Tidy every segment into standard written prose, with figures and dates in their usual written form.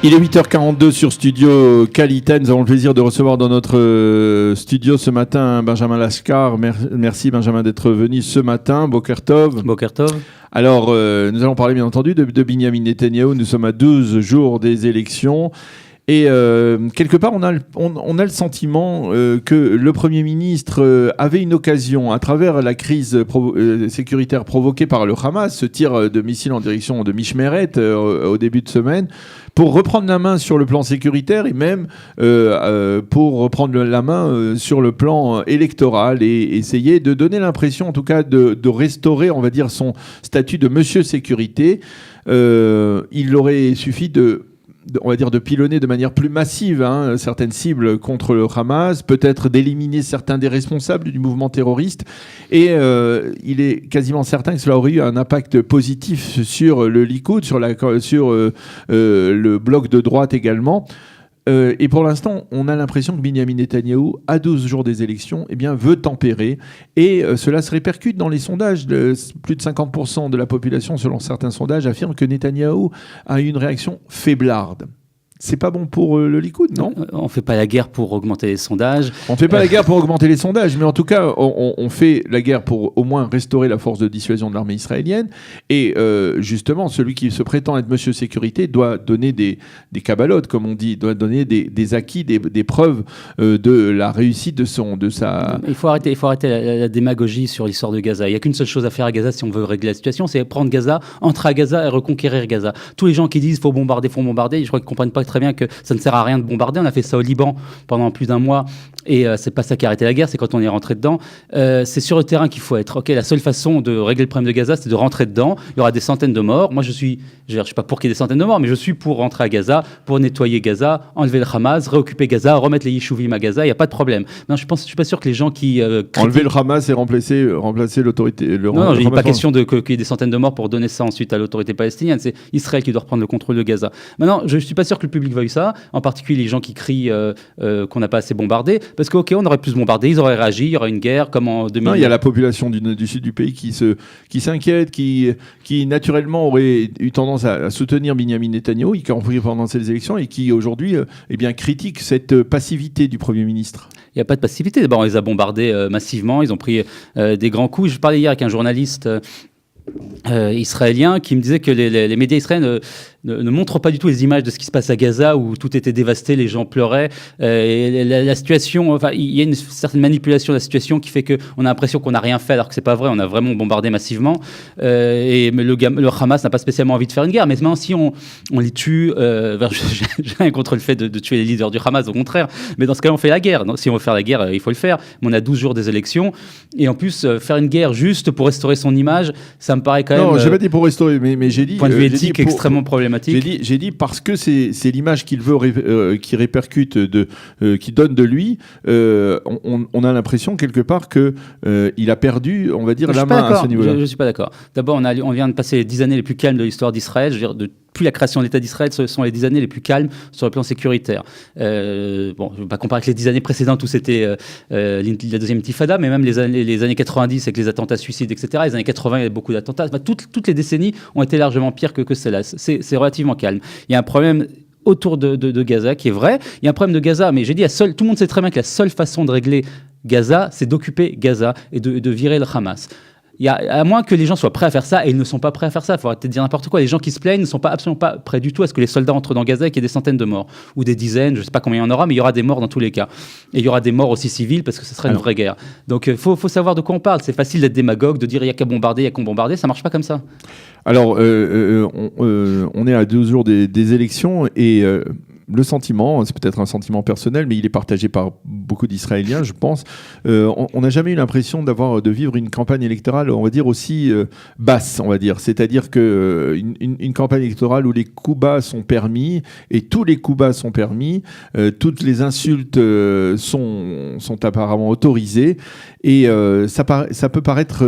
Il est 8h42 sur Studio Kalita. Nous avons le plaisir de recevoir dans notre studio ce matin Benjamin Lascar. Merci Benjamin d'être venu ce matin. Boker Tov. Boker Tov. Alors, nous allons parler bien entendu de Binyamin Netanyahou. Nous sommes à 12 jours des élections. Et quelque part, on a le sentiment que le Premier ministre avait une occasion, à travers la crise sécuritaire provoquée par le Hamas, ce tir de missile en direction de Mishmeret au début de semaine, pour reprendre la main sur le plan sécuritaire et même pour reprendre la main sur le plan électoral et essayer de donner l'impression, en tout cas, de restaurer, on va dire, son statut de monsieur sécurité. Il aurait suffi on va dire de pilonner de manière plus massive certaines cibles contre le Hamas, peut-être d'éliminer certains des responsables du mouvement terroriste. Et il est quasiment certain que cela aurait eu un impact positif sur le Likoud, sur le bloc de droite également. Et pour l'instant, on a l'impression que Binyamin Netanyahou, à 12 jours des élections, veut tempérer. Et cela se répercute dans les sondages. Plus de 50% de la population, selon certains sondages, affirment que Netanyahou a une réaction faiblarde. C'est pas bon pour le Likoud, non ? On fait pas la guerre pour augmenter les sondages. On fait pas la guerre pour augmenter les sondages, mais en tout cas, on fait la guerre pour au moins restaurer la force de dissuasion de l'armée israélienne. Et justement, celui qui se prétend être monsieur sécurité doit donner des cabalotes, comme on dit, doit donner des acquis, des preuves de la réussite de sa... Il faut arrêter la démagogie sur l'histoire de Gaza. Il n'y a qu'une seule chose à faire à Gaza si on veut régler la situation, c'est prendre Gaza, entrer à Gaza et reconquérir Gaza. Tous les gens qui disent faut bombarder, je crois qu'ils ne comprennent pas très bien que ça ne sert à rien de bombarder. On a fait ça au Liban pendant plus d'un mois et c'est pas ça qui a arrêté la guerre, c'est quand on est rentré dedans. C'est sur le terrain qu'il faut être. La seule façon de régler le problème de Gaza, c'est de rentrer dedans. Il y aura des centaines de morts. Moi, je suis pas pour qu'il y ait des centaines de morts, mais je suis pour rentrer à Gaza, pour nettoyer Gaza, enlever le Hamas, réoccuper Gaza, remettre les Yishuv à Gaza. Il n'y a pas de problème. Non, je suis pas sûr que les gens qui enlever le Hamas et remplacer l'autorité. Non, il n'est pas question qu'il y ait des centaines de morts pour donner ça ensuite à l'autorité palestinienne. C'est Israël qui doit reprendre le contrôle de Gaza. Maintenant, je suis pas sûr que le public veuille ça, en particulier les gens qui crient qu'on n'a pas assez bombardé, parce que on aurait plus bombardé, ils auraient réagi, il y aurait une guerre comme en 2000. Non, il y a la population du sud du pays qui s'inquiète, qui naturellement aurait eu tendance à soutenir Binyamin Netanyahou, qui a compris pendant ces élections et qui aujourd'hui critique cette passivité du Premier ministre. Il n'y a pas de passivité. D'abord, on les a bombardés massivement, ils ont pris des grands coups. Je parlais hier avec un journaliste israélien qui me disait que les médias israéliens ne montrent pas du tout les images de ce qui se passe à Gaza où tout était dévasté, les gens pleuraient. Et la situation, il y a une certaine manipulation de la situation qui fait qu'on a l'impression qu'on n'a rien fait alors que c'est pas vrai. On a vraiment bombardé massivement. Mais le Hamas n'a pas spécialement envie de faire une guerre. Mais maintenant, si on les tue, j'ai rien contre le fait de tuer les leaders du Hamas, au contraire. Mais dans ce cas-là, on fait la guerre. Donc, si on veut faire la guerre, il faut le faire. Mais on a 12 jours des élections. Et en plus, faire une guerre juste pour restaurer son image, ça me paraît quand même... Non, j'ai pas dit pour restaurer, mais j'ai dit... Point de vue éthique extrêmement problématique. J'ai dit parce que c'est l'image qu'il veut qui répercute qui donne de lui. On a l'impression quelque part que il a perdu, on va dire, la main à ce niveau-là. Je suis pas d'accord. D'abord, on vient de passer les 10 années les plus calmes de l'histoire d'Israël. Je veux dire, depuis la création de l'État d'Israël, ce sont les 10 années les plus calmes sur le plan sécuritaire. Je ne veux pas comparer avec les 10 années précédentes où c'était la deuxième intifada, mais même les années 90 avec les attentats suicides, etc. Les années 80, il y avait beaucoup d'attentats. Toutes les décennies ont été largement pires que celle-là. C'est relativement calme. Il y a un problème autour de Gaza qui est vrai. Il y a un problème de Gaza, mais j'ai dit, tout le monde sait très bien que la seule façon de régler Gaza, c'est d'occuper Gaza et de virer le Hamas. À moins que les gens soient prêts à faire ça, et ils ne sont pas prêts à faire ça. Il faut arrêter de dire n'importe quoi. Les gens qui se plaignent ne sont absolument pas prêts du tout à ce que les soldats entrent dans Gaza et qu'il y ait des centaines de morts. Ou des dizaines, je ne sais pas combien il y en aura, mais il y aura des morts dans tous les cas. Et il y aura des morts aussi civils parce que ce serait une vraie guerre. Donc il faut savoir de quoi on parle. C'est facile d'être démagogue, de dire il n'y a qu'à bombarder, il n'y a qu'à bombarder. Ça ne marche pas comme ça. Alors, on est à 12 jours des élections et... le sentiment, c'est peut-être un sentiment personnel, mais il est partagé par beaucoup d'Israéliens, je pense. On n'a jamais eu l'impression de vivre une campagne électorale, on va dire, aussi basse, on va dire. C'est-à-dire une campagne électorale où les coups bas sont permis, et tous les coups bas sont permis, toutes les insultes sont apparemment autorisées, et ça peut paraître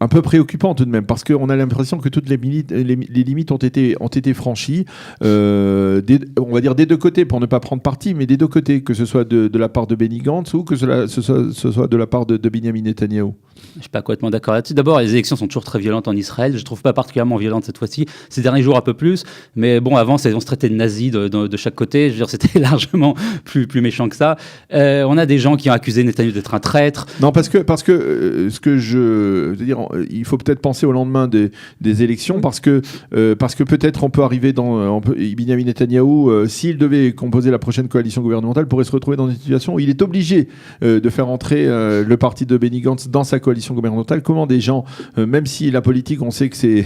un peu préoccupant tout de même, parce qu'on a l'impression que toutes les limites ont été franchies, on va dire dès des deux côtés, pour ne pas prendre parti, mais des deux côtés, que ce soit de la part de Benny Gantz ou que ce soit de la part de Benjamin Netanyahou. Je ne suis pas complètement d'accord là-dessus. D'abord, les élections sont toujours très violentes en Israël. Je ne trouve pas particulièrement violentes cette fois-ci. Ces derniers jours, un peu plus. Mais bon, avant, on se traitait de nazis de chaque côté. Je veux dire, c'était largement plus méchant que ça. On a des gens qui ont accusé Netanyahou d'être un traître. Non, parce que ce que je veux dire, il faut peut-être penser au lendemain des élections, parce que peut-être on peut arriver Benjamin Netanyahou, s'il devait composer la prochaine coalition gouvernementale, pourrait se retrouver dans une situation où il est obligé de faire entrer le parti de Benny Gantz dans sa coalition gouvernementale. Comment des gens, même si la politique, on sait que c'est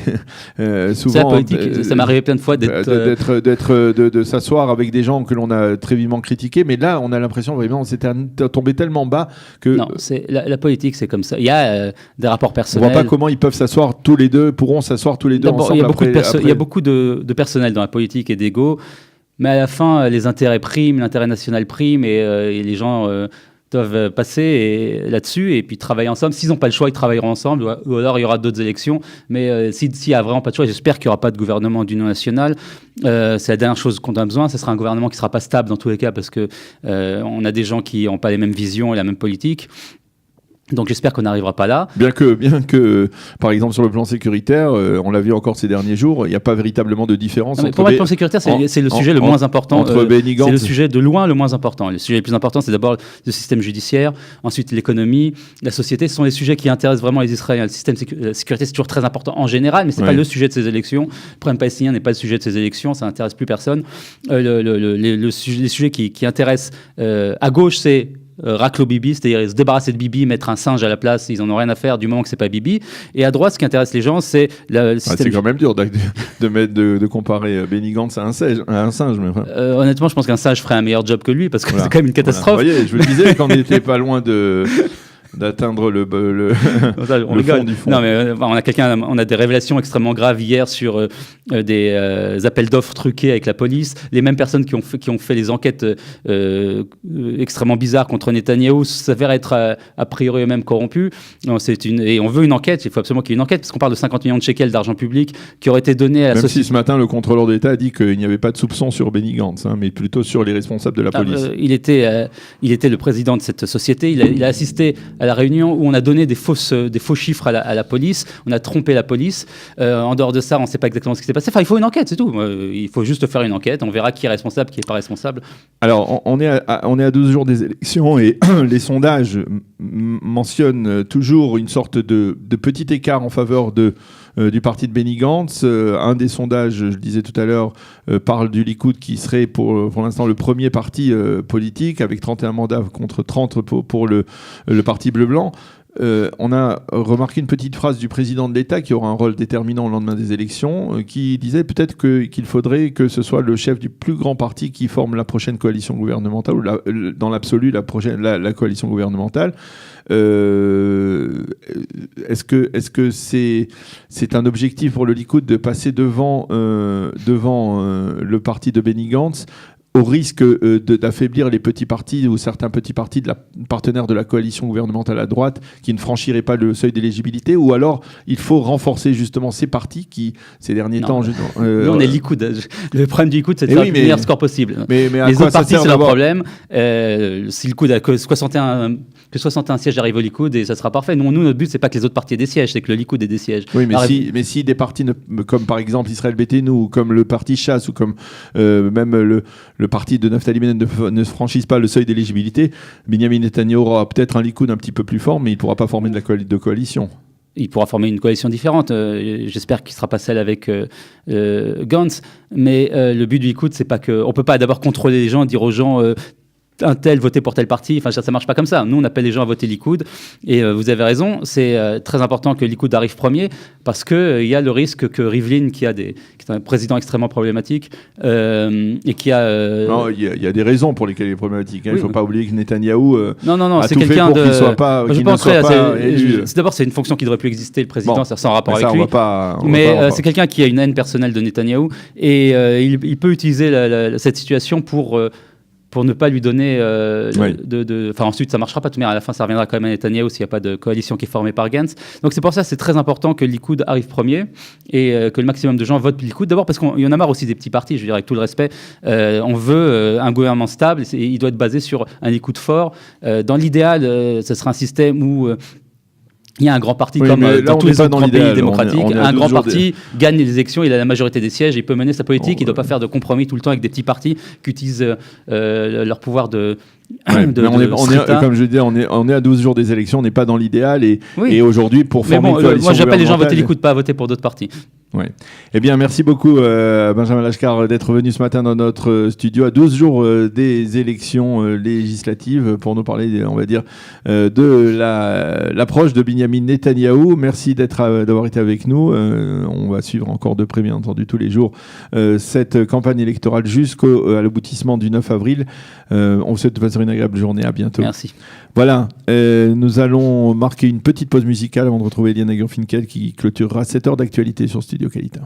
souvent... C'est la politique, ça m'est arrivé plein de fois de s'asseoir avec des gens que l'on a très vivement critiqués, mais là, on a l'impression vraiment c'était tombé tellement bas que... Non, la politique, c'est comme ça. Il y a des rapports personnels. On voit pas comment ils peuvent s'asseoir tous les deux, pourront s'asseoir tous les deux ensemble. Il y a beaucoup de personnel dans la politique et d'ego, mais à la fin, les intérêts priment, l'intérêt national prime, et les gens doivent passer là-dessus et puis travailler ensemble. S'ils n'ont pas le choix, ils travailleront ensemble, ou alors il y aura d'autres élections. Mais s'il n'y a vraiment pas de choix, j'espère qu'il n'y aura pas de gouvernement d'union nationale. C'est la dernière chose qu'on a besoin. Ce sera un gouvernement qui ne sera pas stable dans tous les cas, parce qu'on a des gens qui n'ont pas les mêmes visions et la même politique. Donc j'espère qu'on n'arrivera pas là. Bien que, par exemple, sur le plan sécuritaire, on l'a vu encore ces derniers jours, il n'y a pas véritablement de différence. Pour moi, le plan sécuritaire, c'est le sujet le moins important. Entre Benny Gantz, c'est le sujet de loin le moins important. Le sujet le plus important, c'est d'abord le système judiciaire, ensuite l'économie, la société. Ce sont les sujets qui intéressent vraiment les Israéliens. Le système de sécurité, c'est toujours très important en général, mais ce n'est pas le sujet de ces élections. Le problème palestinien n'est pas le sujet de ces élections, ça n'intéresse plus personne. Les sujets qui intéressent à gauche, c'est raclo Bibi, c'est-à-dire se débarrasser de Bibi, mettre un singe à la place, ils en ont rien à faire du moment que c'est pas Bibi. Et à droite, ce qui intéresse les gens, c'est le système. C'est quand même dur de comparer Benny Gantz à un singe. Mais honnêtement, je pense qu'un singe ferait un meilleur job que lui, parce que c'est quand même une catastrophe. Vous voyez, je vous le disais, quand on n'était pas loin d'atteindre le fond du fond. Non, mais on a des révélations extrêmement graves hier sur des appels d'offres truqués avec la police. Les mêmes personnes qui ont fait les enquêtes extrêmement bizarres contre Netanyahou s'avèrent être a priori eux-mêmes corrompus. Et on veut une enquête, il faut absolument qu'il y ait une enquête, parce qu'on parle de 50 millions de shekels d'argent public qui aurait été donné à la société. Même si ce matin, le contrôleur d'État a dit qu'il n'y avait pas de soupçon sur Benny Gantz, mais plutôt sur les responsables de la police. Il était le président de cette société, il a assisté à la réunion où on a donné des faux chiffres à la police, on a trompé la police. En dehors de ça, on ne sait pas exactement ce qui s'est passé. Enfin, il faut une enquête, c'est tout. Il faut juste faire une enquête, on verra qui est responsable, qui n'est pas responsable. Alors, on est à 12 jours des élections et les sondages mentionnent toujours une sorte de petit écart en faveur du parti de Benny Gantz. Un des sondages, je le disais tout à l'heure, parle du Likoud qui serait pour l'instant le premier parti politique avec 31 mandats contre 30 pour le parti bleu-blanc. On a remarqué une petite phrase du président de l'État qui aura un rôle déterminant au lendemain des élections, qui disait peut-être qu'il faudrait que ce soit le chef du plus grand parti qui forme la prochaine coalition gouvernementale, ou dans l'absolu la coalition gouvernementale. Est-ce que c'est un objectif pour le Likoud de passer devant le parti de Benny Gantz, au risque d'affaiblir les petits partis ou certains petits partis partenaires de la coalition gouvernementale à droite qui ne franchiraient pas le seuil d'éligibilité, ou alors il faut renforcer justement ces partis qui, ces derniers temps... Nous, on est Likoud. Le problème du Likoud, c'est de faire le meilleur score possible. Mais les autres partis, c'est leur problème. Si le Likoud a que 61 sièges arrivent au Likoud, et ça sera parfait. Nous, notre but, c'est pas que les autres partis aient des sièges, c'est que le Likoud ait des sièges. Oui, mais si des partis comme par exemple Israël Beiteinu, ou comme le parti Chasse, ou comme même le parti de Naftali Bennett ne franchissent pas le seuil d'éligibilité, Benjamin Netanyahou aura peut-être un Likoud un petit peu plus fort, mais il ne pourra pas former de coalition. Il pourra former une coalition différente. J'espère qu'il ne sera pas celle avec Gantz. Mais le but du Likoud, c'est pas que... On ne peut pas d'abord contrôler les gens, dire aux gens... un tel voter pour tel parti, enfin ça marche pas comme ça. Nous on appelle les gens à voter Likoud, et vous avez raison, c'est très important que Likoud arrive premier, parce que il y a le risque que Rivlin, qui est un président extrêmement problématique, et qui a non, il y a des raisons pour lesquelles il est problématique. Il faut pas oublier que Netanyahou non, a c'est tout fait pour qu'il ne soit pas élu. D'abord, c'est une fonction qui devrait plus exister, le président, c'est sans rapport avec lui. Mais c'est quelqu'un qui a une haine personnelle de Netanyahou, et il peut utiliser cette situation pour pour ne pas lui donner Oui. Enfin, ensuite, ça marchera pas. Mais à la fin, ça reviendra quand même à Netanyahou s'il n'y a pas de coalition qui est formée par Gantz. Donc, c'est pour ça que c'est très important que le Likoud arrive premier et que le maximum de gens votent Likoud. D'abord parce qu'il y en a marre aussi des petits partis, je veux dire, avec tout le respect. On veut un gouvernement stable et il doit être basé sur un Likoud fort. Dans l'idéal, ce sera un système où il y a un grand parti comme dans tous les autres grands pays démocratiques. Un grand parti gagne les élections, il a la majorité des sièges, il peut mener sa politique, il ne doit pas faire de compromis tout le temps avec des petits partis qui utilisent leur pouvoir de comme je disais, on est à 12 jours des élections, on n'est pas dans l'idéal et aujourd'hui, pour former une coalition moi, j'appelle les gens à voter gouvernementale... Likoud, pas à voter pour d'autres partis. Ouais. Eh bien, merci beaucoup, Benjamin Lashkar, d'être venu ce matin dans notre studio à 12 jours des élections législatives pour nous parler, on va dire, de l'approche de Binyamin Netanyahou. Merci d'avoir été avec nous. On va suivre encore de près, bien entendu, tous les jours cette campagne électorale jusqu'à l'aboutissement du 9 avril. On vous souhaite de passer une agréable journée. À bientôt. Merci. Voilà, nous allons marquer une petite pause musicale avant de retrouver Eliane Aguirre-Finkel qui clôturera cette heure d'actualité sur Studio Qualité.